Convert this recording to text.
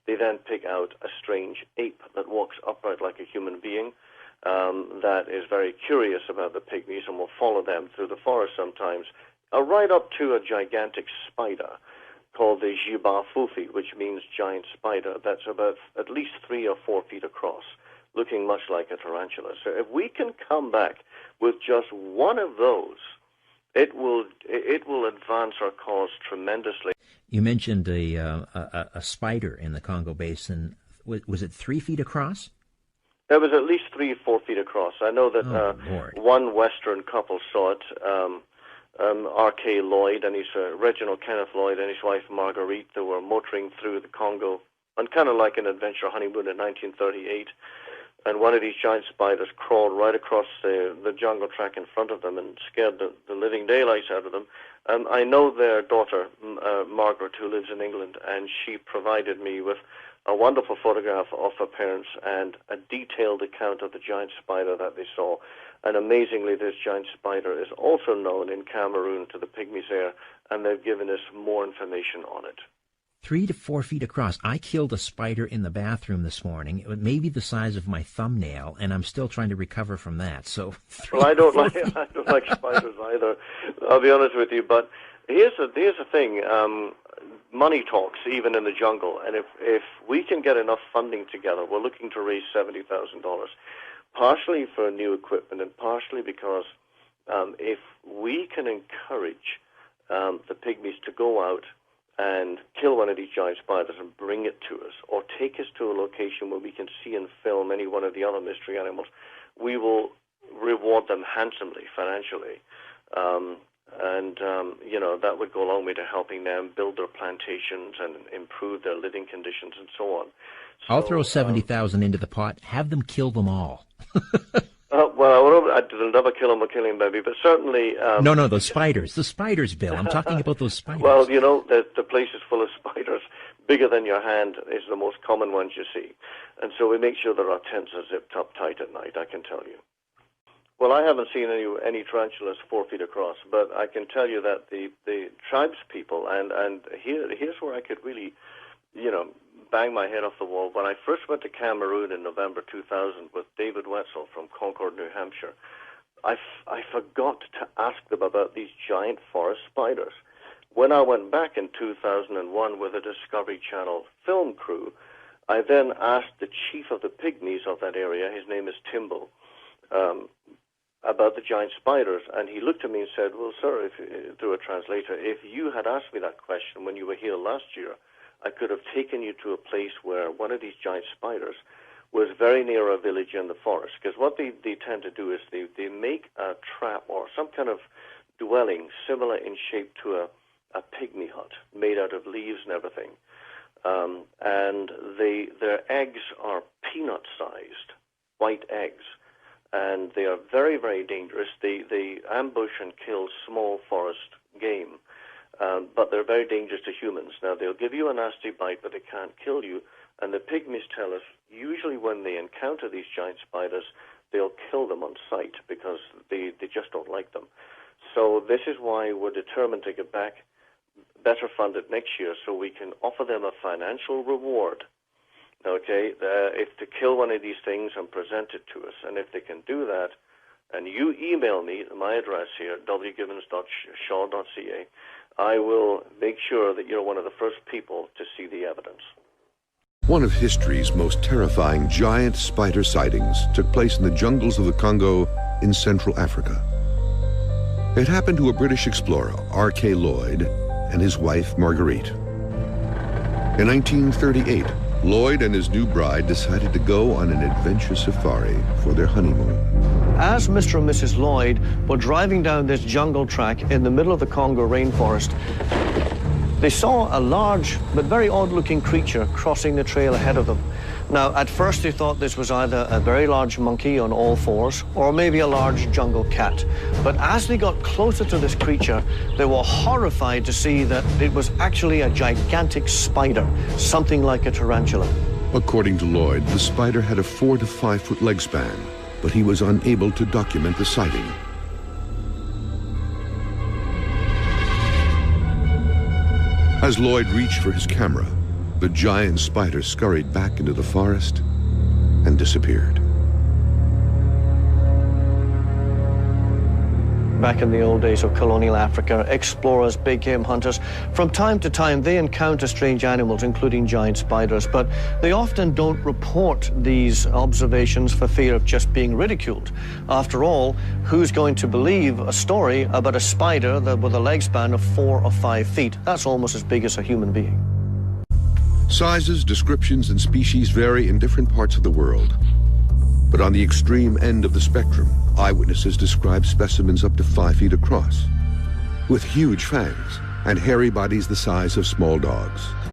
They then pick out a strange ape that walks upright like a human being, that is very curious about the pygmies and will follow them through the forest sometimes, right up to a gigantic spider called the FoFi, which means giant spider, that's about at least 3 or 4 feet across, looking much like a tarantula. So if we can come back with just one of those, it will advance our cause tremendously. You mentioned a spider in the Congo Basin. Was it 3 feet across? It was at least 3 or 4 feet across. I know that one Western couple saw it. R.K. Lloyd and Reginald Kenneth Lloyd and his wife Marguerite, they were motoring through the Congo on kind of like an adventure honeymoon in 1938, and one of these giant spiders crawled right across the jungle track in front of them and scared the living daylights out of them. I know their daughter, Margaret, who lives in England, and she provided me with a wonderful photograph of her parents and a detailed account of the giant spider that they saw. And amazingly, this giant spider is also known in Cameroon to the pygmies there, and they've given us more information on it. 3 to 4 feet across. I killed a spider in the bathroom this morning. It may be the size of my thumbnail, and I'm still trying to recover from that. So, well, I don't like spiders either. I'll be honest with you. But here's the thing: money talks, even in the jungle. And if we can get enough funding together, we're looking to raise $70,000, partially for new equipment, and partially because if we can encourage the pygmies to go out and kill one of these giant spiders and bring it to us, or take us to a location where we can see and film any one of the other mystery animals, we will reward them handsomely financially. That would go a long way to helping them build their plantations and improve their living conditions and so on. I'll throw 70,000 into the pot. Have them kill them all. They'll never kill them or killing baby, but certainly... No, those spiders. The spiders, Bill. I'm talking about those spiders. Well, the place is full of spiders. Bigger than your hand is the most common ones you see. And so we make sure that our tents are zipped up tight at night, I can tell you. Well, I haven't seen any tarantulas 4 feet across, but I can tell you that the tribes people, and here's where I could really, bang my head off the wall. When I first went to Cameroon in November 2000 with David Wetzel from Concord, New Hampshire, I forgot to ask them about these giant forest spiders. When I went back in 2001 with a Discovery Channel film crew, I then asked the chief of the pygmies of that area, his name is Timbo, about the giant spiders, and he looked at me and said, well, sir, through a translator, if you had asked me that question when you were here last year, I could have taken you to a place where one of these giant spiders was very near a village in the forest. Because what they tend to do is they make a trap or some kind of dwelling similar in shape to a pygmy hut made out of leaves and everything. And their eggs are peanut-sized, white eggs. And they are very, very dangerous. They ambush and kill small forest game. But they're very dangerous to humans. Now, they'll give you a nasty bite, but they can't kill you. And the pygmies tell us, usually when they encounter these giant spiders, they'll kill them on sight because they just don't like them. So this is why we're determined to get back better funded next year so we can offer them a financial reward, okay, if to kill one of these things and present it to us. And if they can do that, and you email me, my address here, wgibbons.shaw.ca, I will make sure that you're one of the first people to see the evidence. One of history's most terrifying giant spider sightings took place in the jungles of the Congo in Central Africa. It happened to a British explorer, R.K. Lloyd, and his wife, Marguerite. In 1938, Lloyd and his new bride decided to go on an adventure safari for their honeymoon. As Mr. and Mrs. Lloyd were driving down this jungle track in the middle of the Congo rainforest, they saw a large but very odd-looking creature crossing the trail ahead of them. Now, at first they thought this was either a very large monkey on all fours or maybe a large jungle cat. But as they got closer to this creature, they were horrified to see that it was actually a gigantic spider, something like a tarantula. According to Lloyd, the spider had a 4 to 5 foot leg span, but he was unable to document the sighting. As Lloyd reached for his camera, the giant spider scurried back into the forest and disappeared. Back in the old days of colonial Africa, explorers, big game hunters, from time to time they encounter strange animals, including giant spiders, but they often don't report these observations for fear of just being ridiculed. After all, who's going to believe a story about a spider with a leg span of 4 or 5 feet? That's almost as big as a human being. Sizes, descriptions, and species vary in different parts of the world. But on the extreme end of the spectrum, eyewitnesses describe specimens up to 5 feet across, with huge fangs and hairy bodies the size of small dogs.